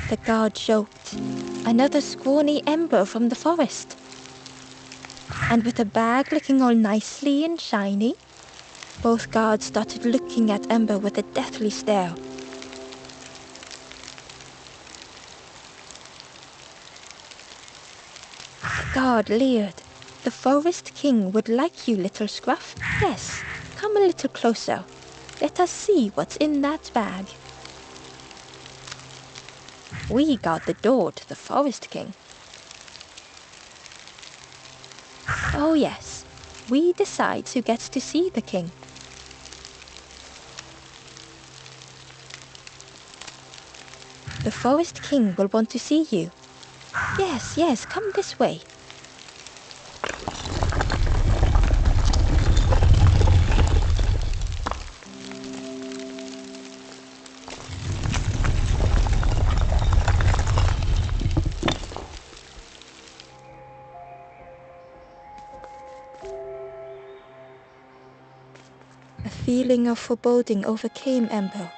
The guard joked. Another scrawny ember from the forest. And with the bag looking all nicely and shiny, both guards started looking at Ember with a deathly stare. The guard leered. The Forest King would like you, little Scruff. Yes, come a little closer. Let us see what's in that bag. We guard the door to the Forest King. Oh yes, we decide who gets to see the king. The Forest King will want to see you. Yes, yes, come this way. A feeling of foreboding overcame Ember.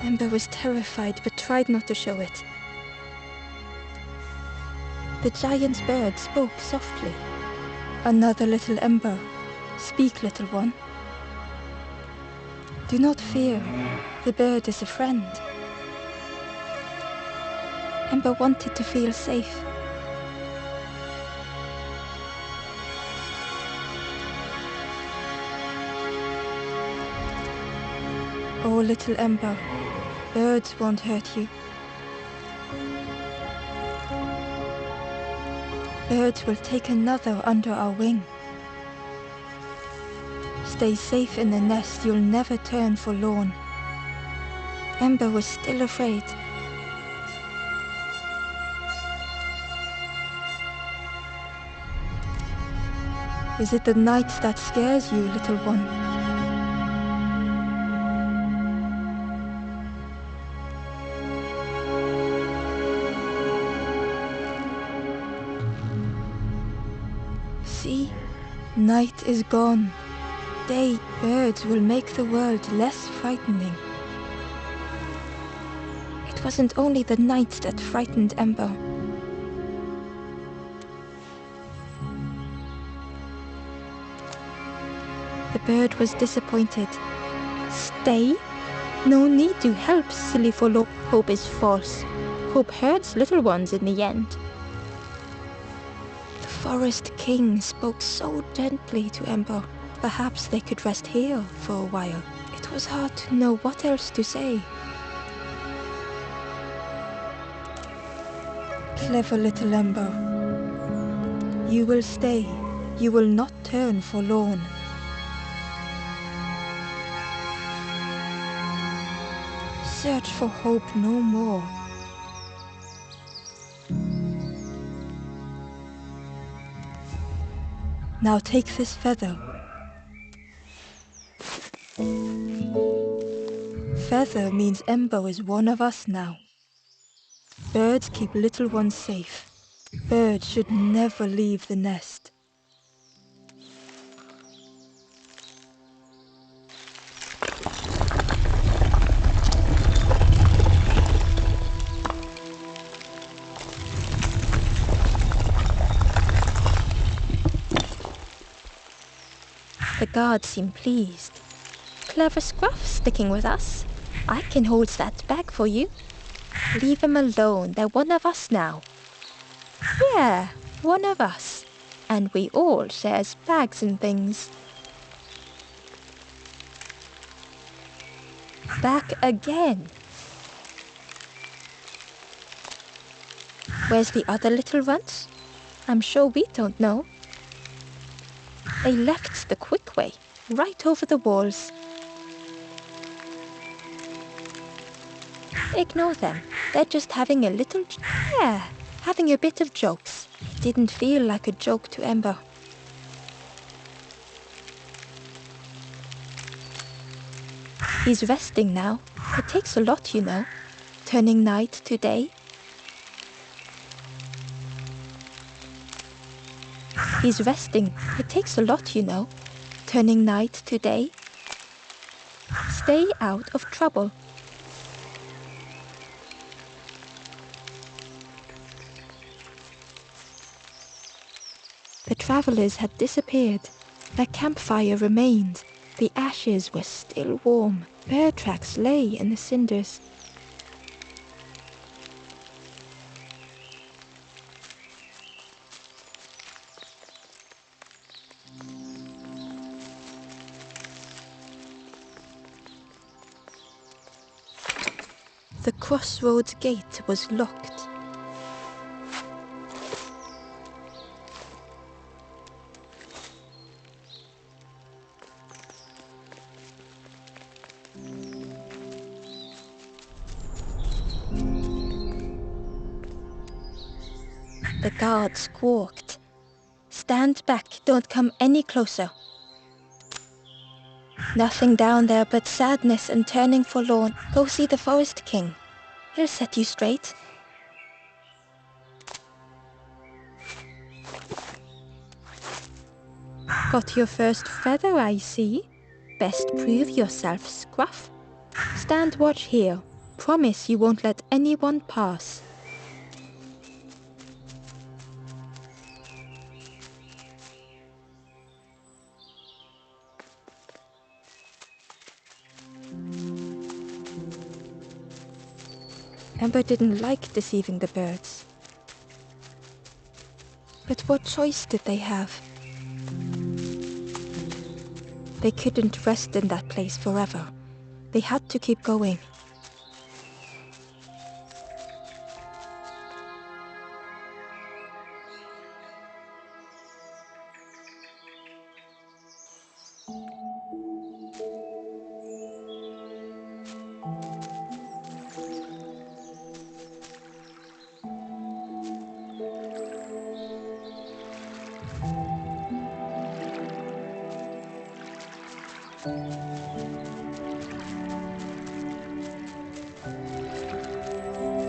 Ember was terrified but tried not to show it. The giant bird spoke softly. Another little Ember. Speak, little one. Do not fear. The bird is a friend. Ember wanted to feel safe. Oh, little Ember, birds won't hurt you. Birds will take another under our wing. Stay safe in the nest, you'll never turn forlorn. Ember was still afraid. Is it the night that scares you, little one? See, night is gone. Day, birds will make the world less frightening. It wasn't only the night that frightened Ember. The bird was disappointed. Stay? No need to help, silly fellow. Hope is false. Hope hurts little ones in the end. The Forest King spoke so gently to Ember. Perhaps they could rest here for a while. It was hard to know what else to say. Clever little Ember. You will stay. You will not turn forlorn. Search for hope no more. Now take this feather. Feather means Ember is one of us now. Birds keep little ones safe. Birds should never leave the nest. The guard seemed pleased. Clever Scruff sticking with us. I can hold that bag for you. Leave them alone, they're one of us now. Yeah, one of us. And we all shares bags and things. Back again. Where's the other little ones? I'm sure we don't know. They left the quick way, right over the walls. Ignore them. They're just having a little... having a bit of jokes. It didn't feel like a joke to Ember. He's resting now. It takes a lot, you know. Turning night to day. He's resting. It takes a lot, you know, turning night to day. Stay out of trouble. The travelers had disappeared. Their campfire remained. The ashes were still warm. Bear tracks lay in the cinders. The crossroads gate was locked. The guard squawked. Stand back, don't come any closer. Nothing down there but sadness and turning forlorn. Go see the Forest King. He'll set you straight. Got your first feather, I see. Best prove yourself, Scruff. Stand watch here. Promise you won't let anyone pass. Ember didn't like deceiving the birds. But what choice did they have? They couldn't rest in that place forever. They had to keep going.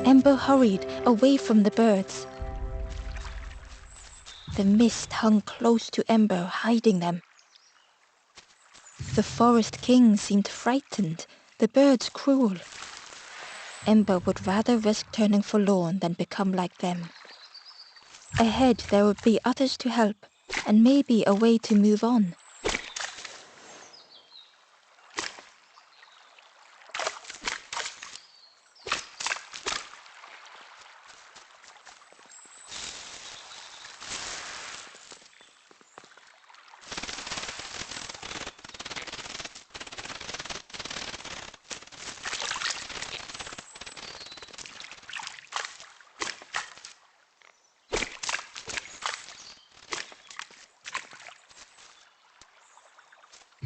Ember hurried away from the birds. The mist hung close to Ember, hiding them. The Forest King seemed frightened, the birds cruel. Ember would rather risk turning forlorn than become like them. Ahead there would be others to help, and maybe a way to move on.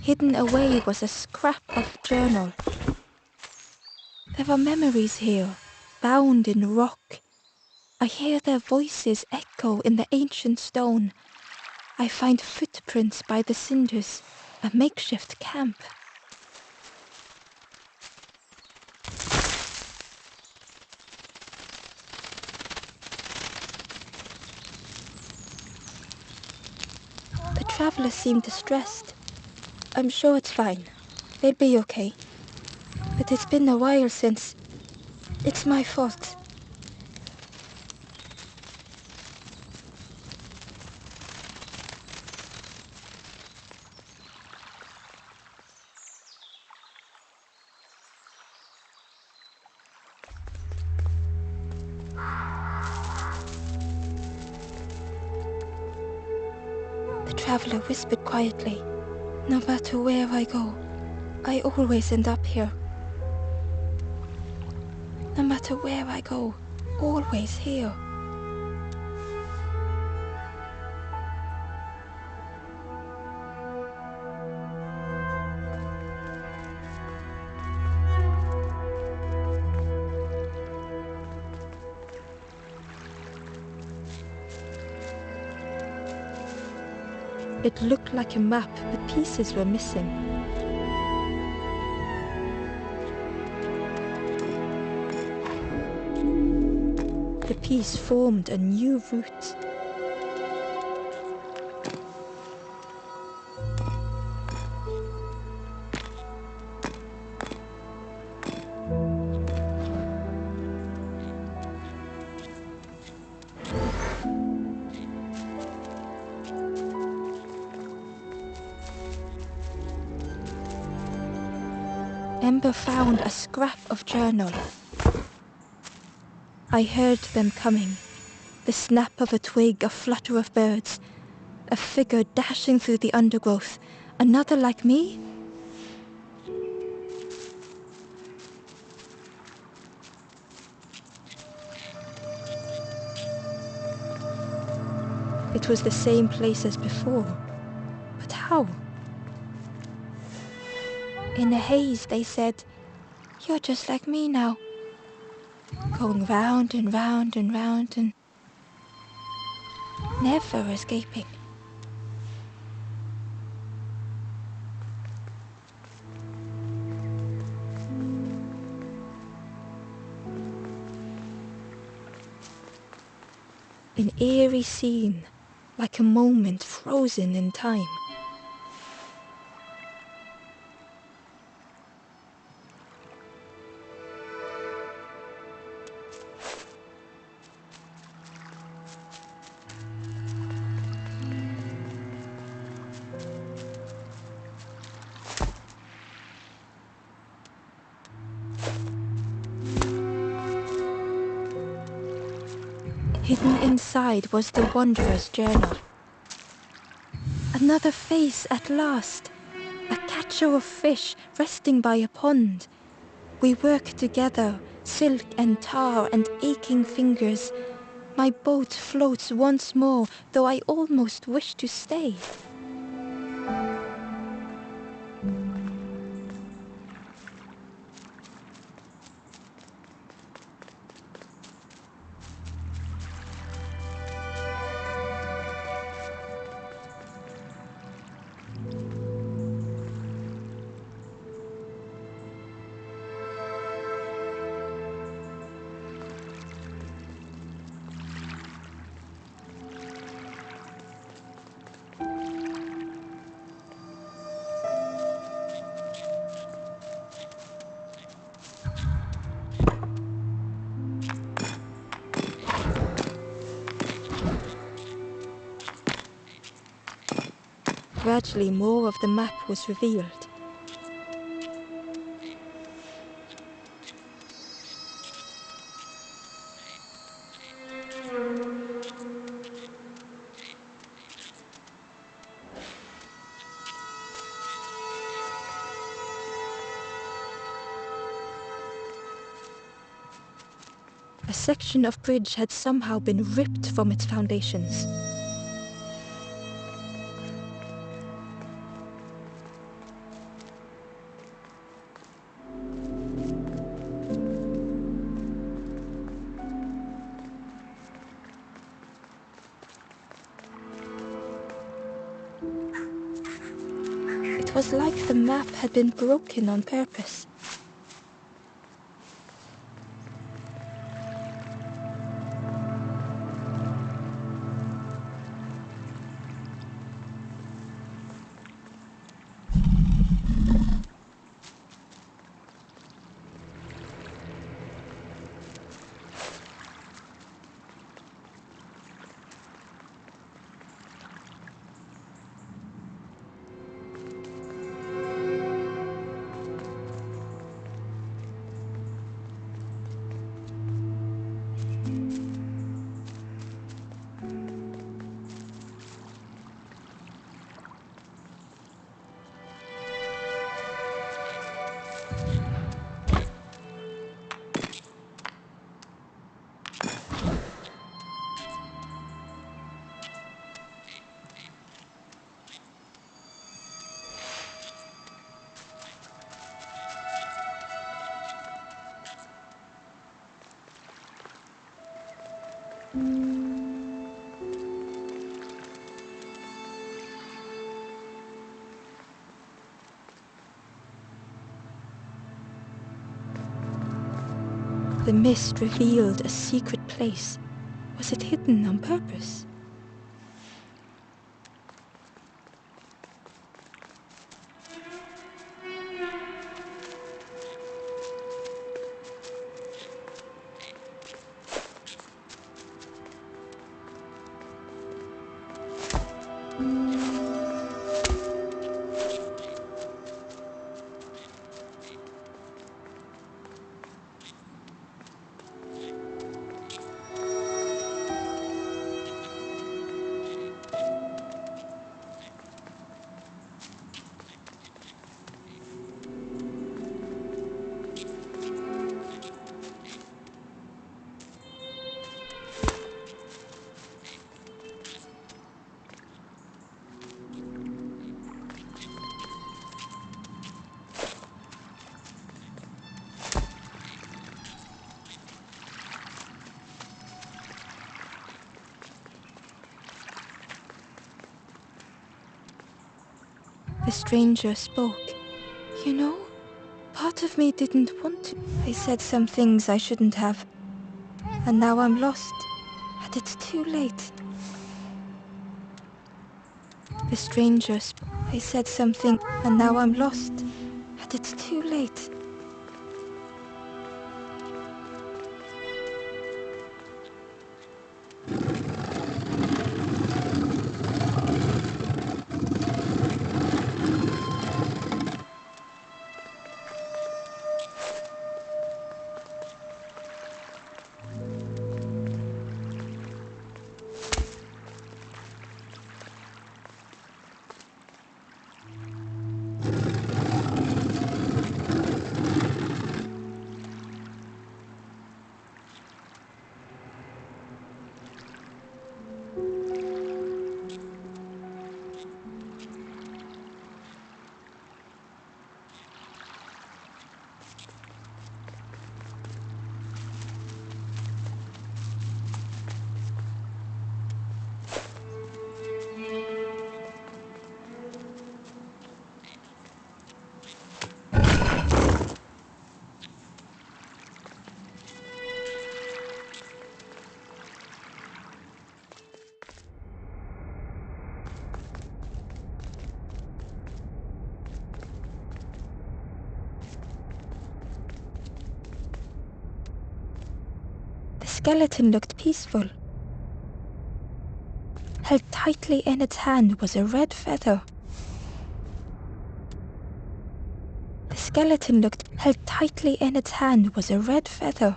Hidden away was a scrap of journal. There were memories here, bound in rock. I hear their voices echo in the ancient stone. I find footprints by the cinders, a makeshift camp. The traveler seemed distressed. I'm sure it's fine. They'll be okay. But it's been a while since... It's my fault. The traveler whispered quietly. No matter where I go, I always end up here. No matter where I go, always here. It looked like a map, but pieces were missing. The piece formed a new route. Ember found a scrap of journal. I heard them coming. The snap of a twig, a flutter of birds. A figure dashing through the undergrowth. Another like me? It was the same place as before. But how? In a haze, they said, "You're just like me now." Going round and round and round and never escaping. An eerie scene, like a moment frozen in time. Hidden inside was the Wanderer's journal. Another face at last. A catcher of fish resting by a pond. We work together, silk and tar and aching fingers. My boat floats once more, though I almost wish to stay. Gradually more of the map was revealed. A section of bridge had somehow been ripped from its foundations. It was like the map had been broken on purpose. The mist revealed a secret place. Was it hidden on purpose? The stranger spoke. You know, part of me didn't want to. I said some things I shouldn't have. And now I'm lost. And it's too late. The stranger spoke. I said something, and now I'm lost. And it's too late. The skeleton looked peaceful. Held tightly in its hand was a red feather. The skeleton looked held tightly in its hand was a red feather.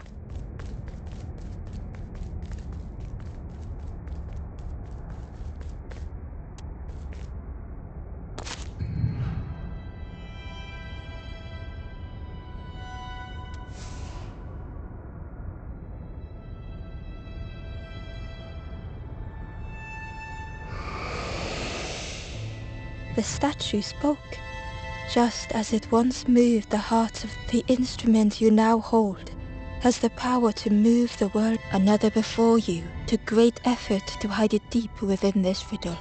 The statue spoke, just as it once moved the heart of the instrument you now hold, has the power to move the world. Another before you took great effort to hide it deep within this riddle.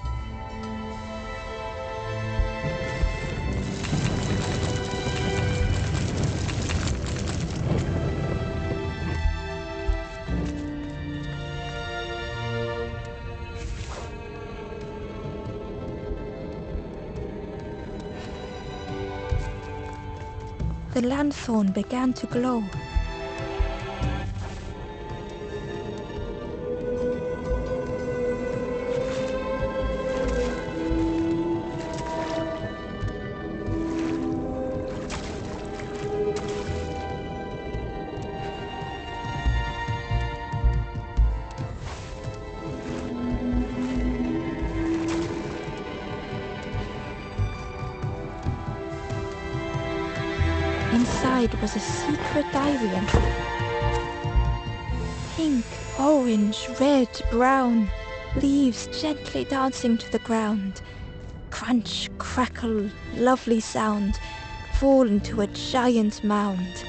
The lanthorn began to glow. Inside was a secret diary entry. Pink, orange, red, brown, leaves gently dancing to the ground. Crunch, crackle, lovely sound, fall into a giant mound.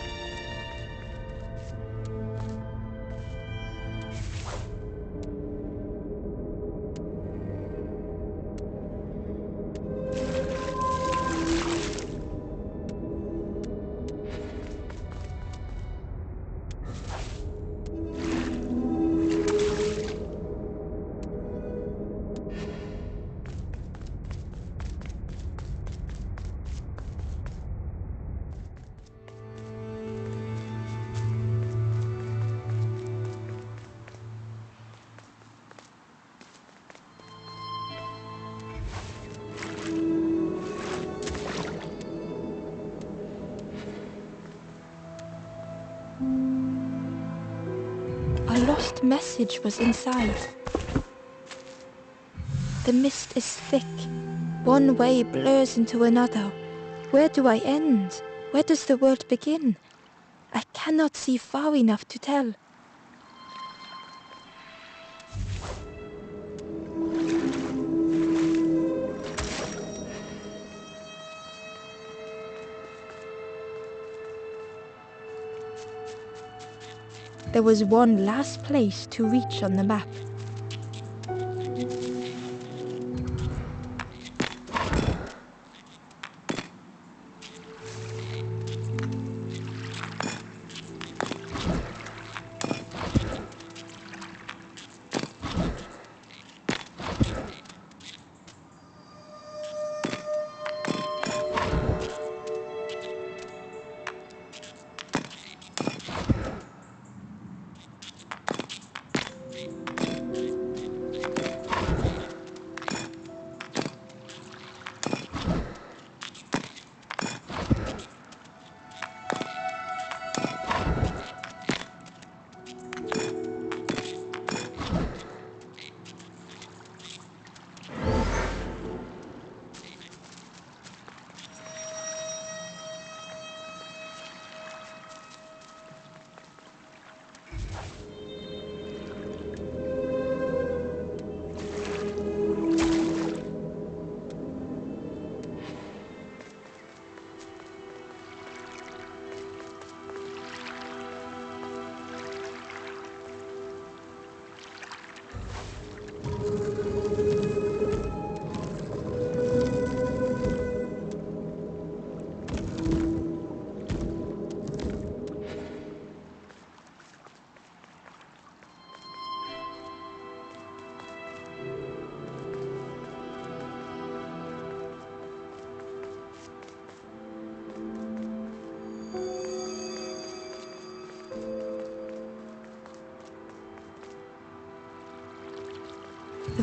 A lost message was inside. The mist is thick. One way blurs into another. Where do I end? Where does the world begin? I cannot see far enough to tell. There was one last place to reach on the map.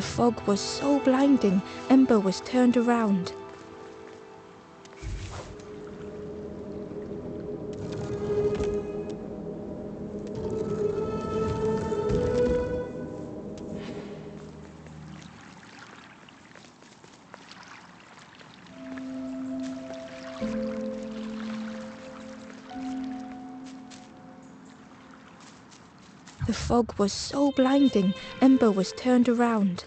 fog was so blinding, Ember was turned around. The fog was so blinding, Ember was turned around.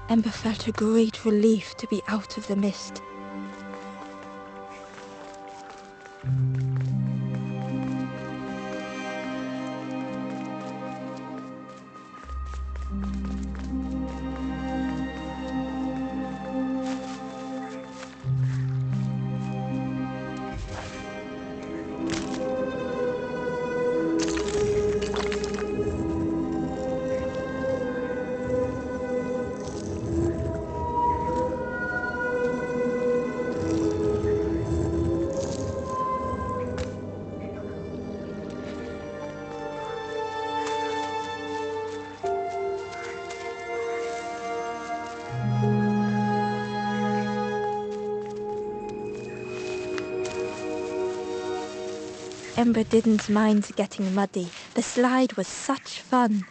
Ember felt a great relief to be out of the mist. Ember didn't mind getting muddy. The slide was such fun.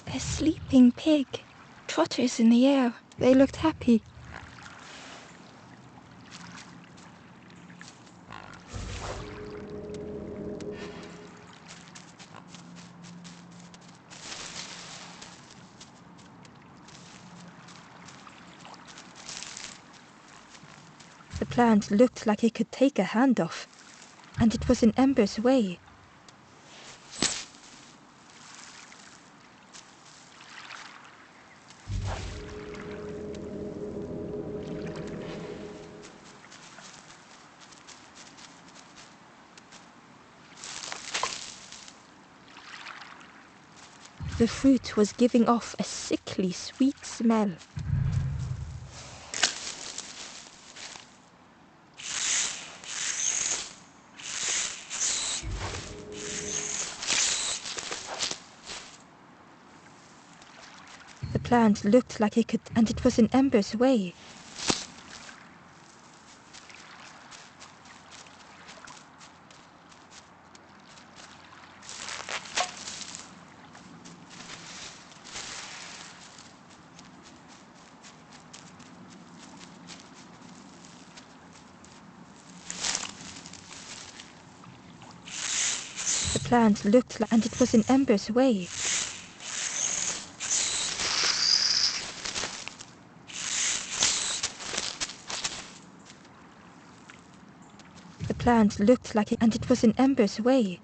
A sleeping pig. Trotters in the air. They looked happy. The plant looked like it could take a hand off, and it was in Ember's way. The fruit was giving off a sickly sweet smell. The plant looked like it could, and it was in Ember's way. The plant looked like, and it was in Ember's way. The plant looked like it, and it was in Ember's way.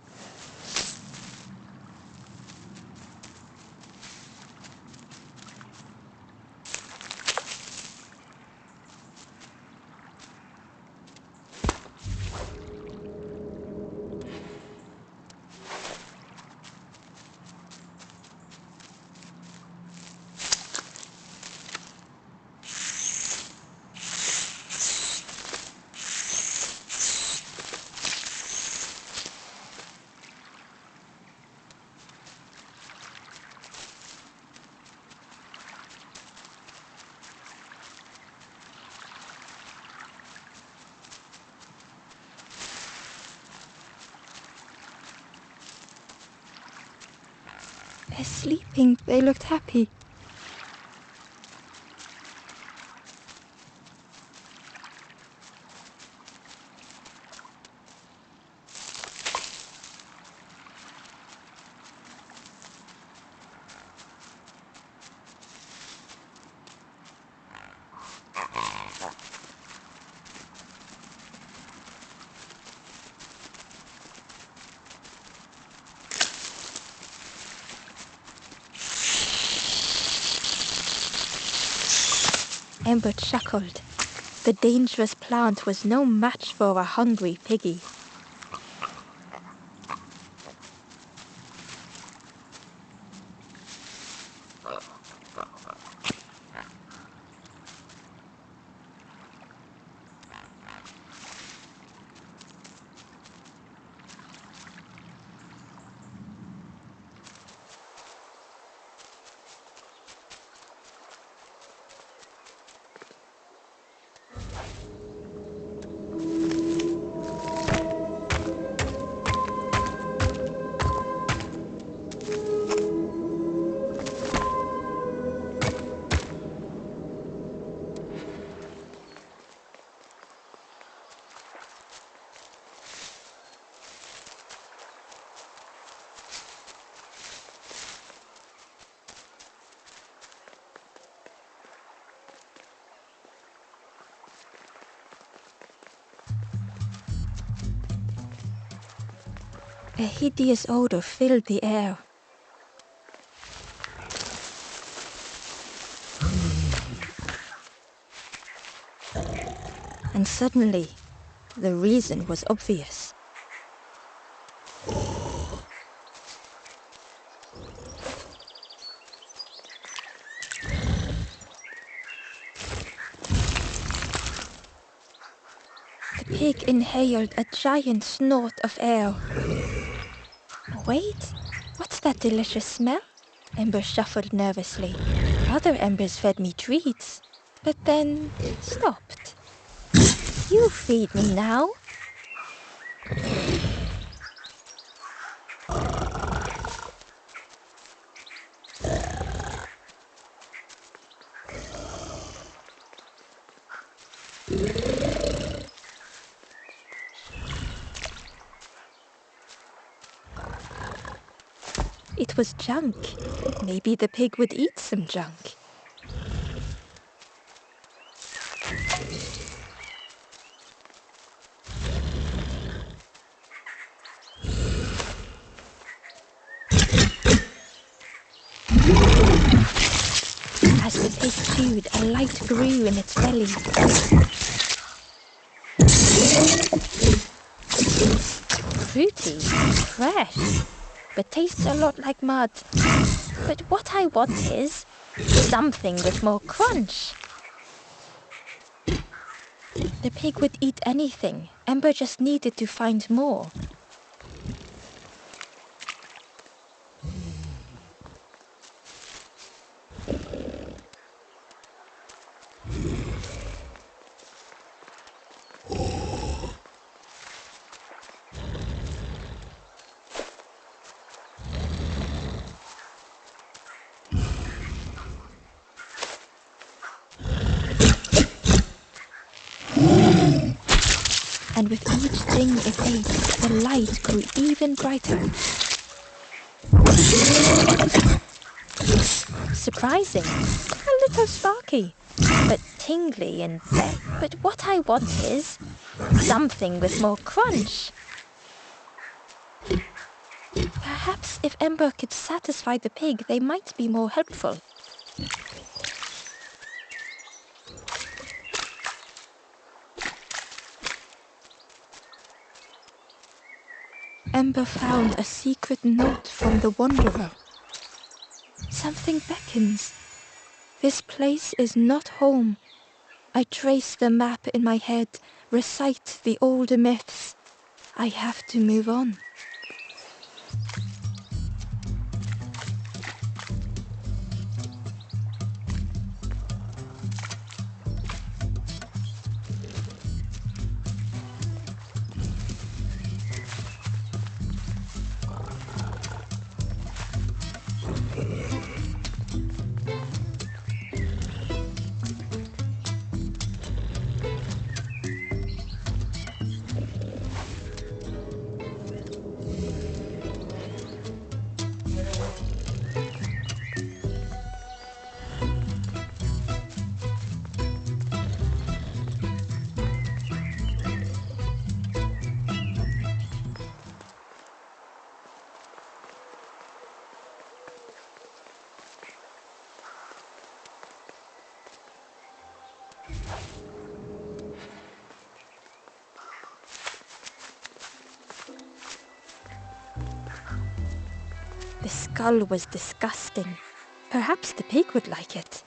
They're sleeping. They looked happy. Ember chuckled. The dangerous plant was no match for a hungry piggy. A hideous odor filled the air. And suddenly, the reason was obvious. The pig inhaled a giant snort of air. Wait, what's that delicious smell? Ember shuffled nervously. Other embers fed me treats, but then stopped. You feed me now. It was junk. Maybe the pig would eat some junk. As the pig chewed, a light grew in its belly. Fruity, fresh, but tastes a lot like mud. But what I want is something with more crunch. The pig would eat anything. Ember just needed to find more. And with each thing it ate, the light grew even brighter. Surprising, a little sparky, but tingly and but what I want is something with more crunch. Perhaps if Ember could satisfy the pig, they might be more helpful. Ember found a secret note from the Wanderer. Something beckons. This place is not home. I trace the map in my head, recite the older myths. I have to move on. skull was disgusting. Perhaps the pig would like it.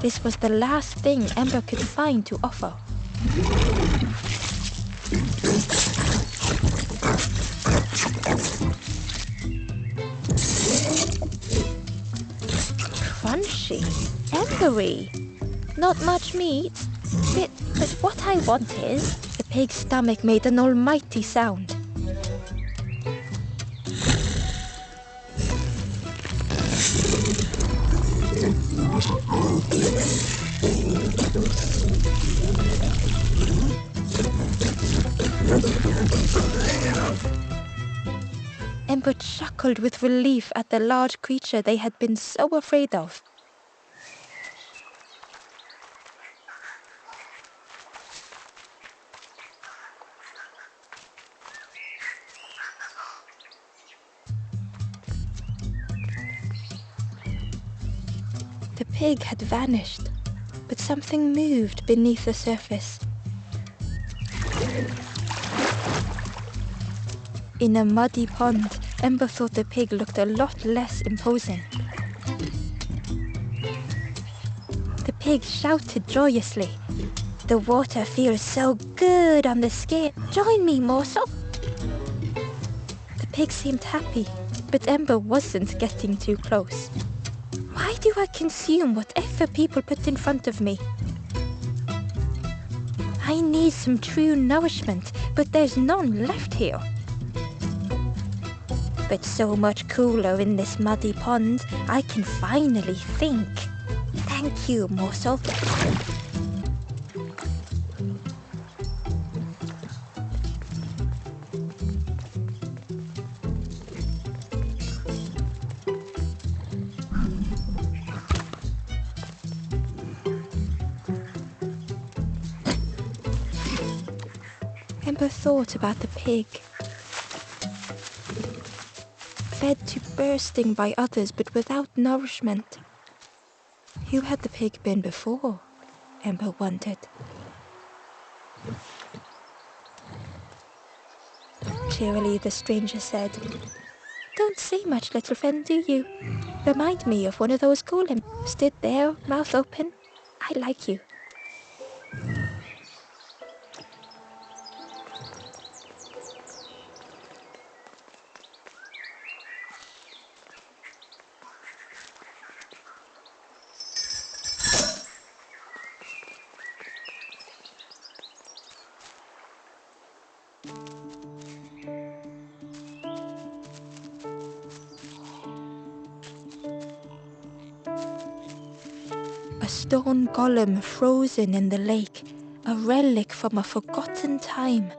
This was the last thing Ember could find to offer. Crunchy, embery, not much meat, but what I want is... The pig's stomach made an almighty sound. Ember chuckled with relief at the large creature they had been so afraid of. The pig had vanished, but something moved beneath the surface. In a muddy pond, Ember thought the pig looked a lot less imposing. The pig shouted joyously. The water feels so good on the skin. Join me, morsel. The pig seemed happy, but Ember wasn't getting too close. Why do I consume whatever people put in front of me? I need some true nourishment, but there's none left here. But so much cooler in this muddy pond, I can finally think. Thank you, morsel. Ember thought about the pig. Fed to bursting by others, but without nourishment. Who had the pig been before? Ember wondered. Cheerily, the stranger said, "Don't say much, little friend, do you? Remind me of one of those golems. Stood there, mouth open. I like you." A stone golem frozen in the lake, a relic from a forgotten time.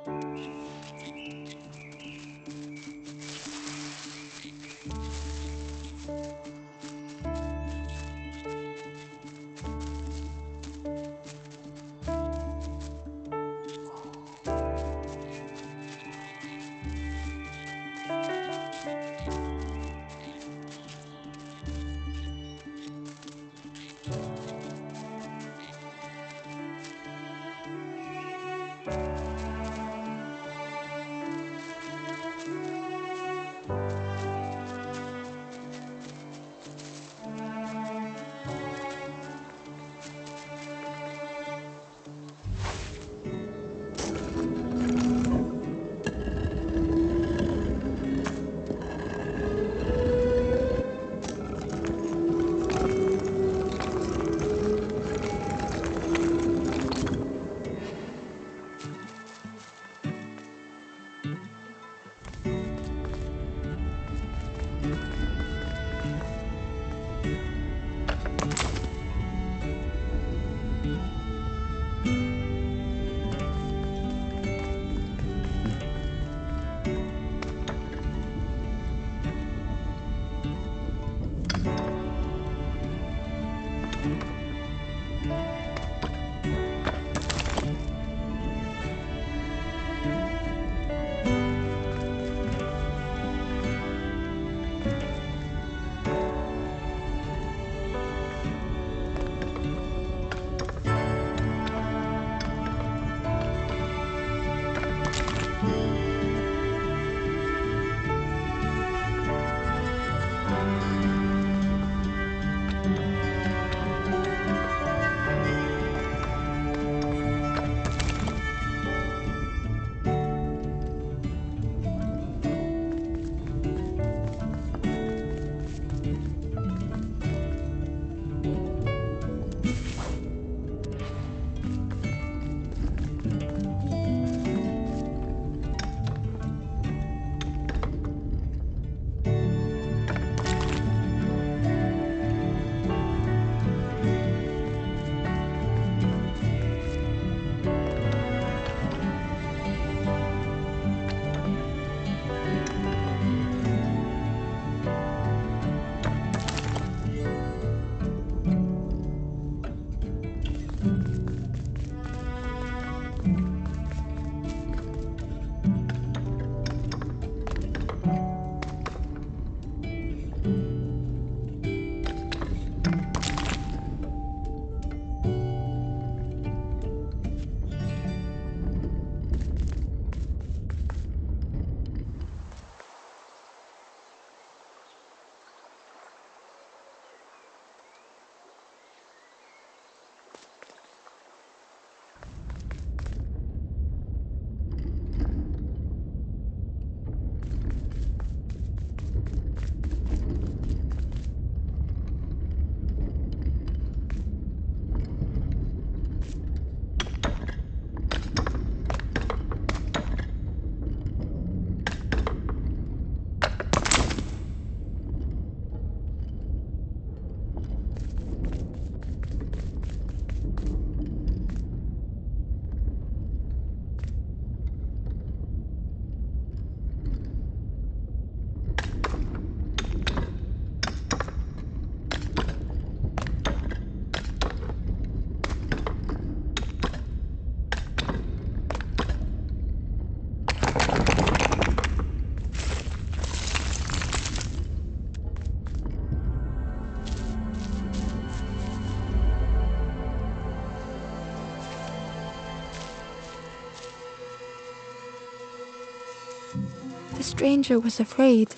The stranger was afraid.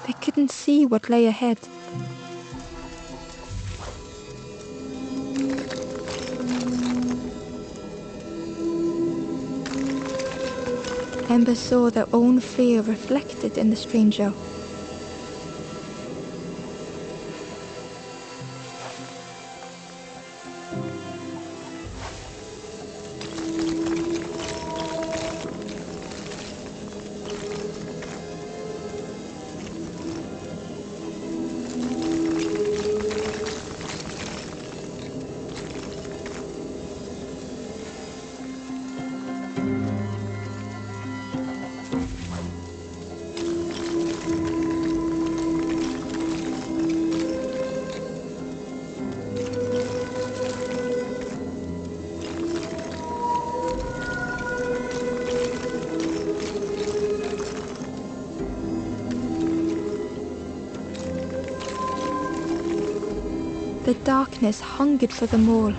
They couldn't see what lay ahead. Amber saw their own fear reflected in the stranger. The darkness hungered for them all.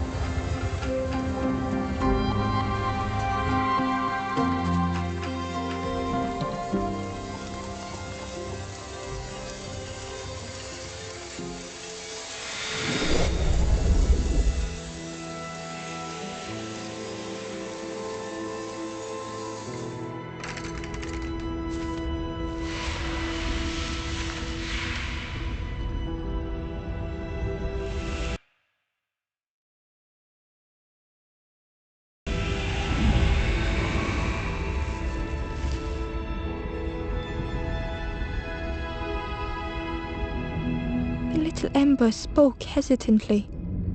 Little Ember spoke hesitantly.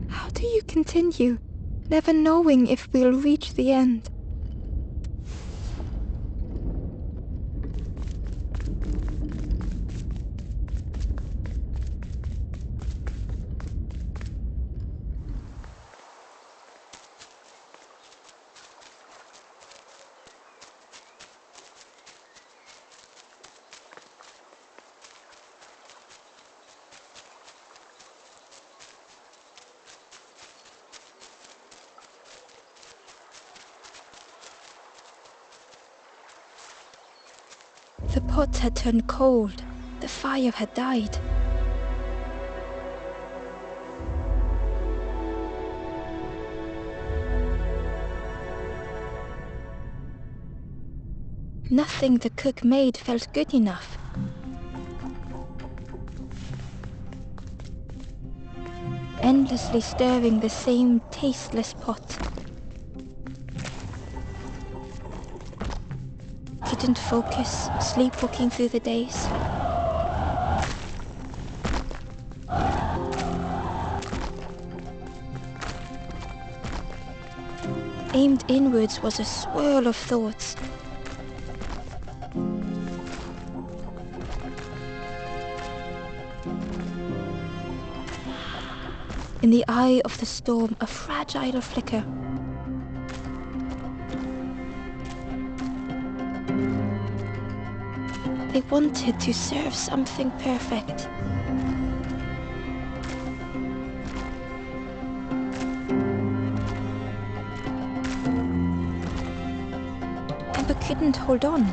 How do you continue, never knowing if we'll reach the end? The pot had turned cold. The fire had died. Nothing the cook made felt good enough. Endlessly stirring the same tasteless pot. Couldn't focus, sleepwalking through the days. Aimed inwards was a swirl of thoughts. In the eye of the storm, a fragile flicker. They wanted to serve something perfect. Ember couldn't hold on.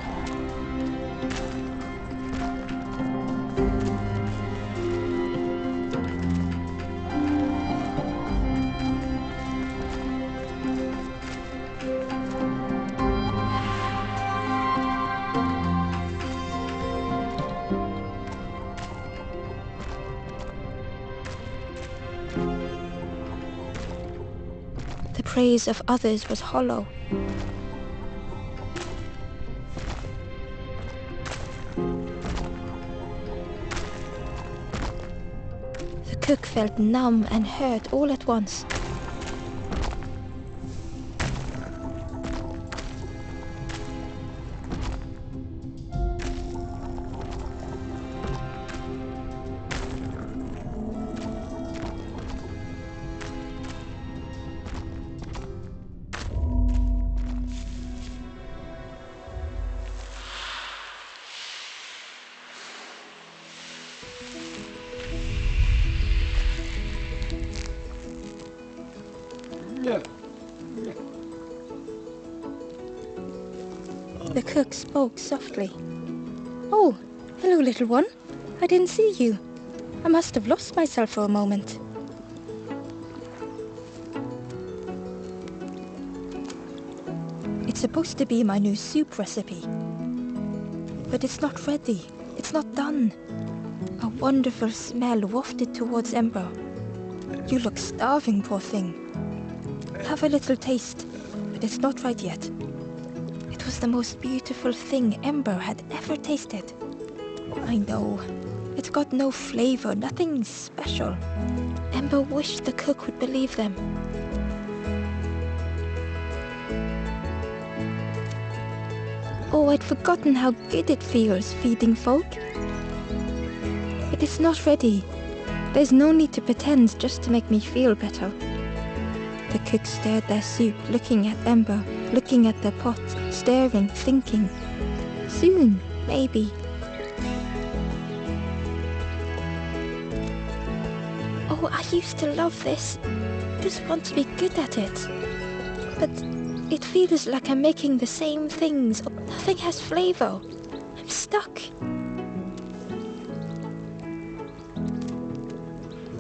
The praise of others was hollow. The cook felt numb and hurt all at once. The cook spoke softly. "Oh, hello, little one. I didn't see you. I must have lost myself for a moment." It's supposed to be my new soup recipe. But it's not ready. It's not done. A wonderful smell wafted towards Ember. "You look starving, poor thing. Have a little taste, but it's not right yet." It was the most beautiful thing Ember had ever tasted. I know. It's got no flavor, nothing special. Ember wished the cook would believe them. Oh, I'd forgotten how good it feels feeding folk. But it's not ready. There's no need to pretend just to make me feel better. The cook stirred their soup, looking at Ember, looking at the pot, staring, thinking. Soon, maybe. Oh, I used to love this. Just want to be good at it. But it feels like I'm making the same things. Nothing has flavor. I'm stuck.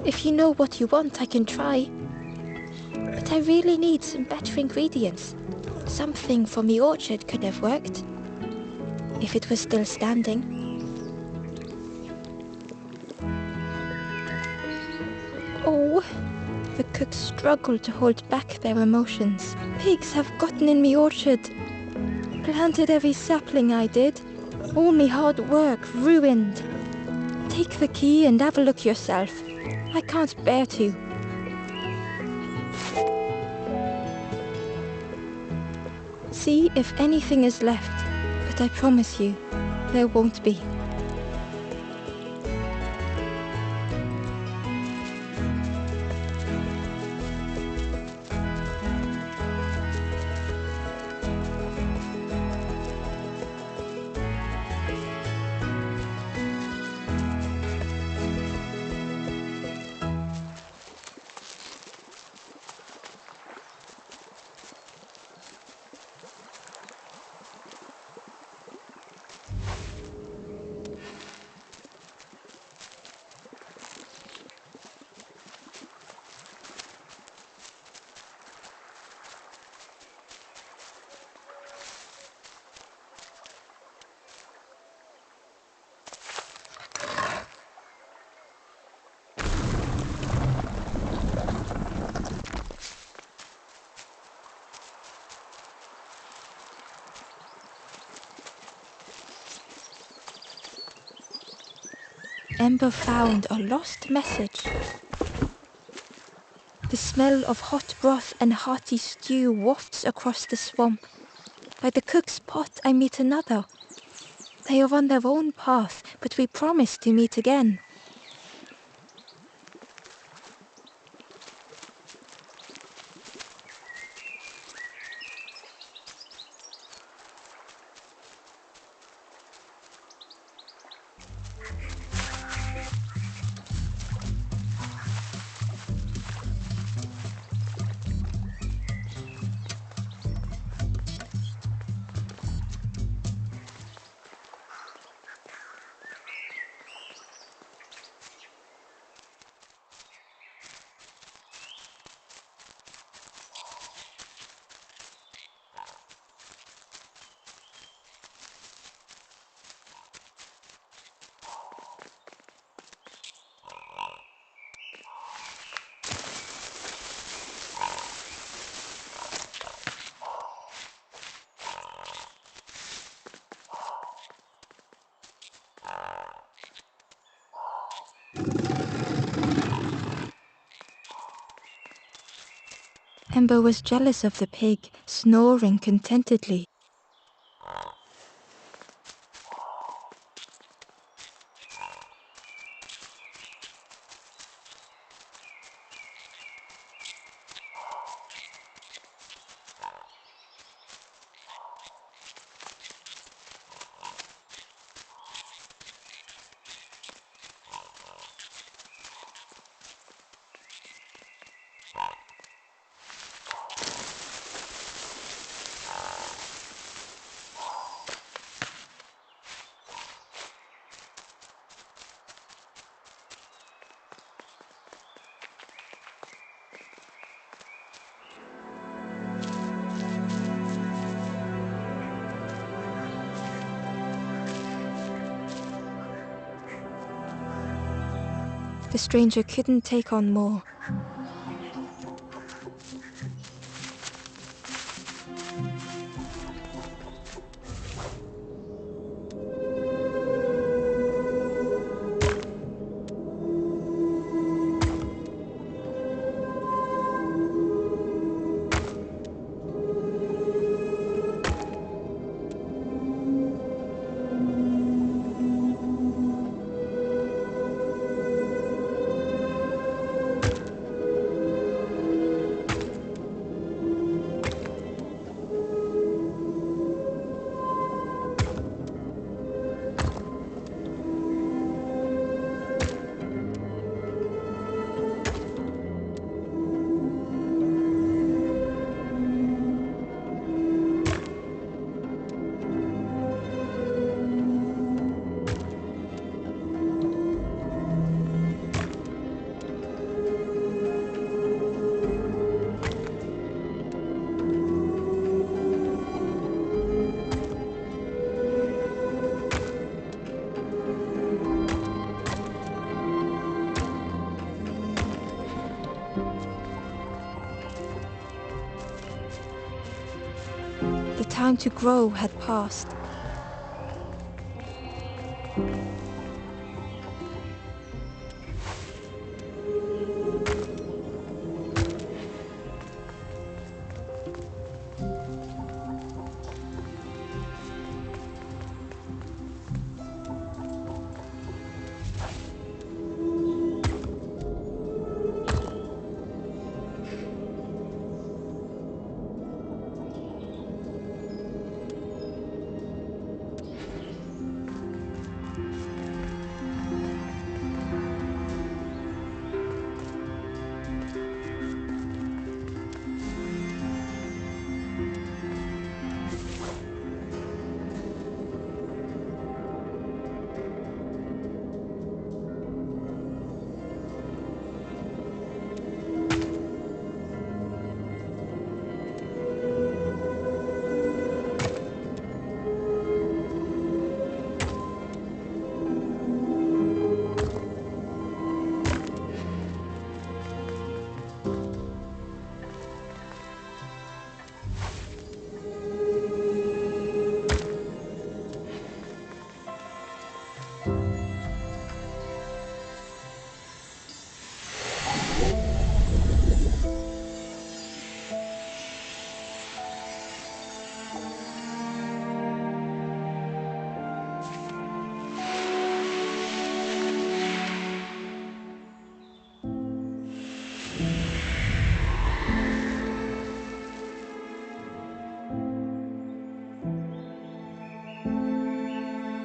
If you know what you want, I can try. But I really need some better ingredients. Something from the orchard could have worked. If it was still standing. Oh, the cook struggled to hold back their emotions. Pigs have gotten in me orchard. Planted every sapling I did. All me hard work ruined. Take the key and have a look yourself. I can't bear to. See if anything is left, but I promise you, there won't be. Ember found a lost message. The smell of hot broth and hearty stew wafts across the swamp. By the cook's pot I meet another. They are on their own path, but we promise to meet again. Ember was jealous of the pig, snoring contentedly. The stranger couldn't take on more. The time to grow had passed.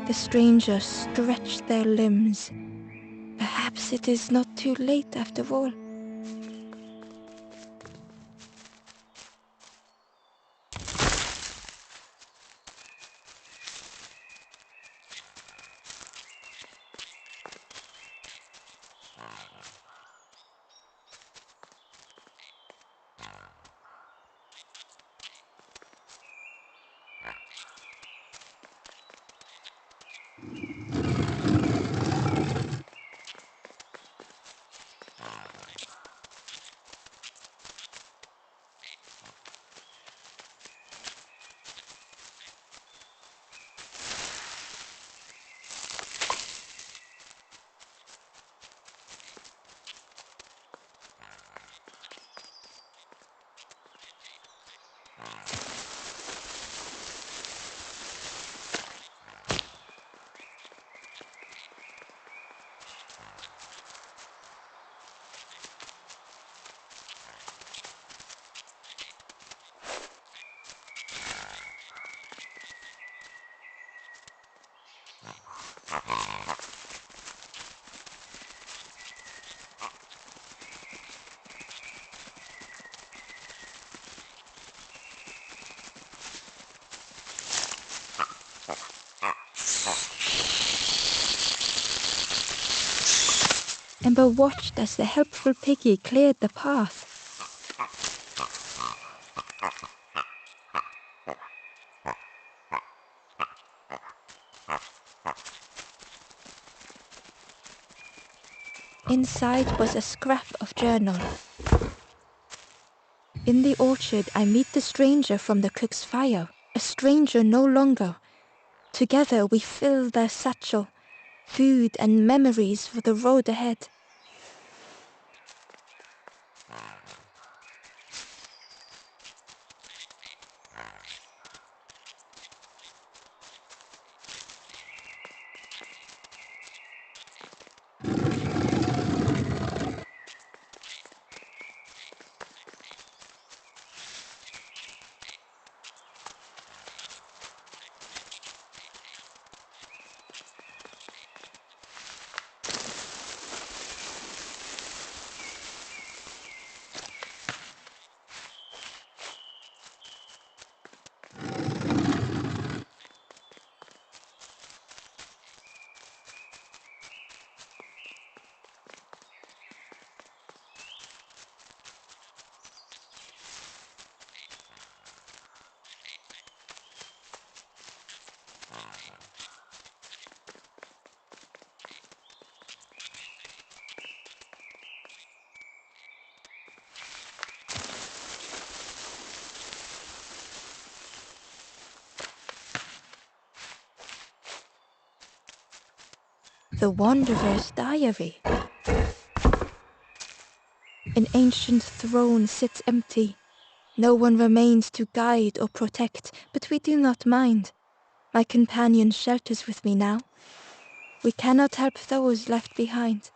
The stranger stretched their limbs. Perhaps it is not too late after all. Ember watched as the helpful piggy cleared the path. Inside was a scrap of journal. In the orchard I meet the stranger from the cook's fire, a stranger no longer. Together we fill their satchel, food and memories for the road ahead. The Wanderer's Diary. An ancient throne sits empty. No one remains to guide or protect, but we do not mind. My companion shelters with me now. We cannot help those left behind.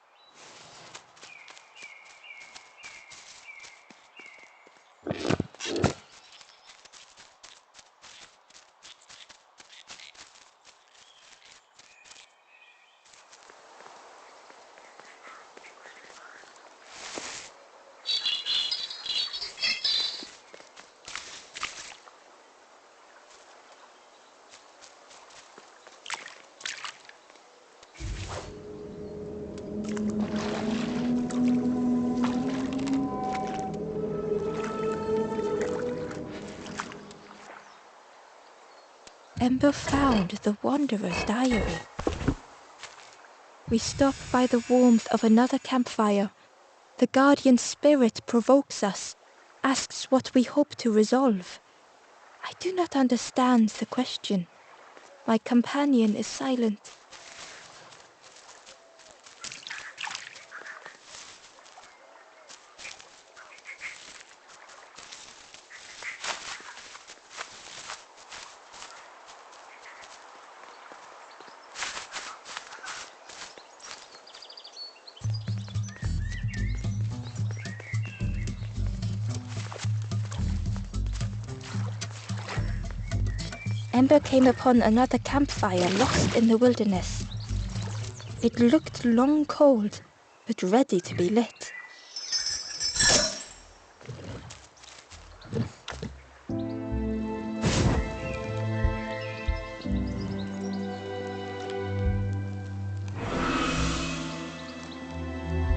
Ember found the Wanderer's Diary. We stop by the warmth of another campfire. The guardian spirit provokes us, asks what we hope to resolve. I do not understand the question. My companion is silent. Ember came upon another campfire lost in the wilderness. It looked long cold, but ready to be lit.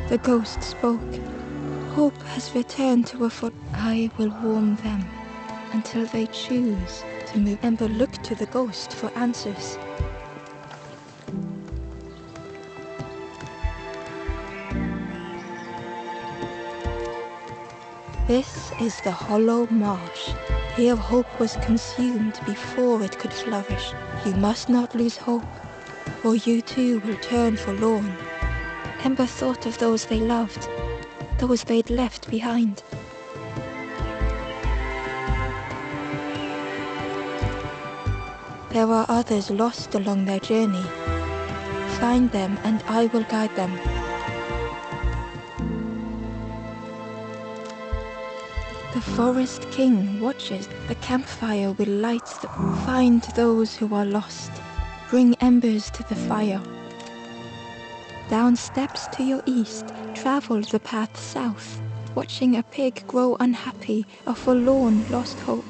The ghost spoke. Hope has returned to a foot. I will warm them until they choose to move. Ember looked to the ghost for answers. This is the hollow marsh. Here hope was consumed before it could flourish. You must not lose hope, or you too will turn forlorn. Ember thought of those they loved, those they'd left behind. There are others lost along their journey. Find them and I will guide them. The Forest King watches. The campfire will light them. Find those who are lost. Bring embers to the fire. Down steps to your east, travel the path south, watching a pig grow unhappy, a forlorn lost hope.